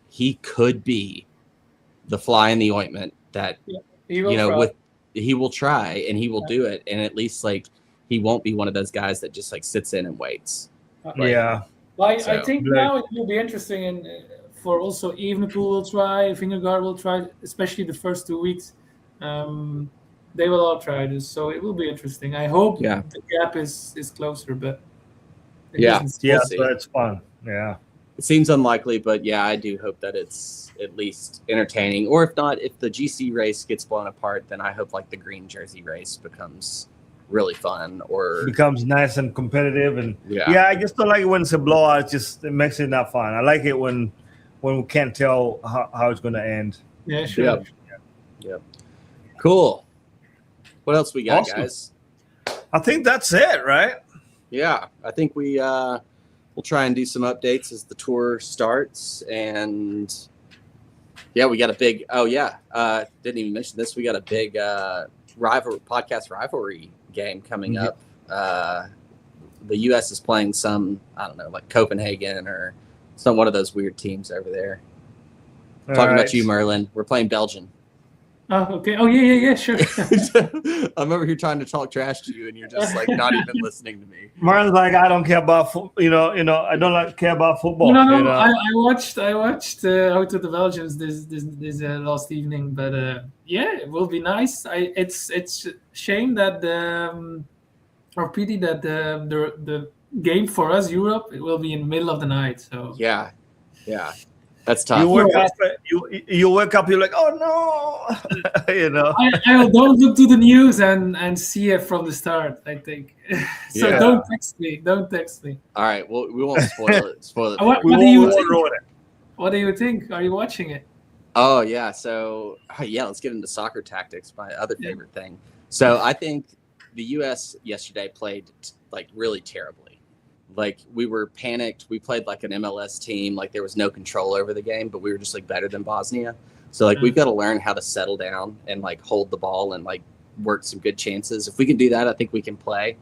he could be the fly in the ointment that he will try and he will do it, and at least like he won't be one of those guys that just like sits in and waits. Well, I think now it will be interesting, and for also Evenepoel will try, Vingegaard will try, especially the first 2 weeks. They will all try this, so it will be interesting. I hope the gap is closer, but so it's fun. Yeah, it seems unlikely, but I do hope that it's at least entertaining. Or if not, if the GC race gets blown apart, then I hope like the green jersey race becomes really fun, or becomes nice and competitive. And I just don't like it when it's a blowout. It makes it not fun. I like it when we can't tell how it's going to end. Yeah, sure. Yep. Cool. What else we got, guys? I think that's it, right? Yeah, I think we'll try and do some updates as the tour starts. And we got a big didn't even mention this. We got a big podcast rivalry game coming up. The US is playing some, I don't know, like Copenhagen or one of those weird teams over there. Talking about you, Merlin. We're playing Belgium. Oh, okay. Oh, yeah, sure. I'm over here trying to talk trash to you, and you're just like not even listening to me. Merlin's like, I don't care about I don't care about football. No. I watched Out to the Belgians this last evening, but it will be nice. It's a shame that or pity that the game for us, Europe, it will be in the middle of the night. So yeah. That's tough. You wake up, you're like, oh no, I don't look to the news and see it from the start, I think. So don't text me. All right, well, we won't spoil it. What do you think? What do you think? Are you watching it? Oh yeah. So let's get into soccer tactics, my other favorite thing. So I think the US yesterday played like really terribly. Like we were panicked. We played like an MLS team. Like there was no control over the game, but we were just like better than Bosnia. So like we've got to learn how to settle down and like hold the ball and like work some good chances. If we can do that, I think we can play.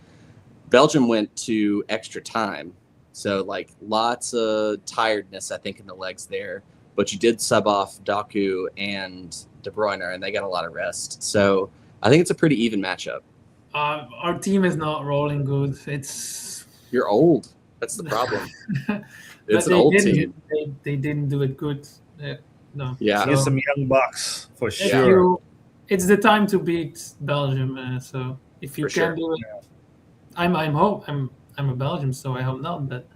Belgium went to extra time. So like lots of tiredness, I think, in the legs there. But you did sub off Doku and De Bruyne, and they got a lot of rest. So I think it's a pretty even matchup. Our team is not rolling good. You're old. That's the problem. It's an old team. They didn't do it good. No. Yeah. There's some young bucks for sure. It's the time to beat Belgium. So if you can do it, I'm a Belgian, so I hope not. But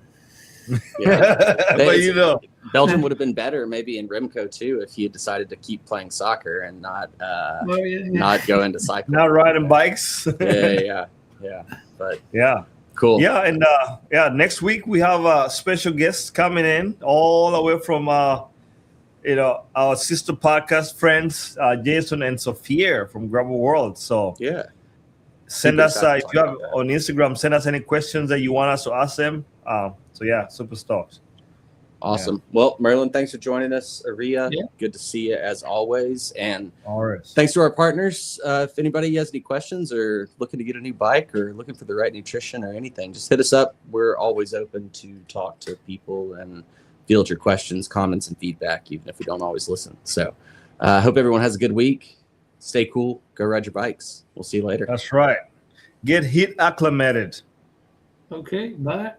but Belgium would have been better maybe in Remco too if he had decided to keep playing soccer and not go into cycling. Not riding bikes. Yeah. But cool. Yeah, and next week we have a special guest coming in all the way from our sister podcast friends, Jason and Sophia from Gravel World. So send us if you have on Instagram, send us any questions that you want us to ask them. Super stoked. Awesome. Yeah. Well, Merlin, thanks for joining us. Aria, good to see you as always. And thanks to our partners. If anybody has any questions or looking to get a new bike or looking for the right nutrition or anything, just hit us up. We're always open to talk to people and field your questions, comments, and feedback, even if we don't always listen. So I hope everyone has a good week. Stay cool. Go ride your bikes. We'll see you later. That's right. Get heat acclimated. Okay, bye.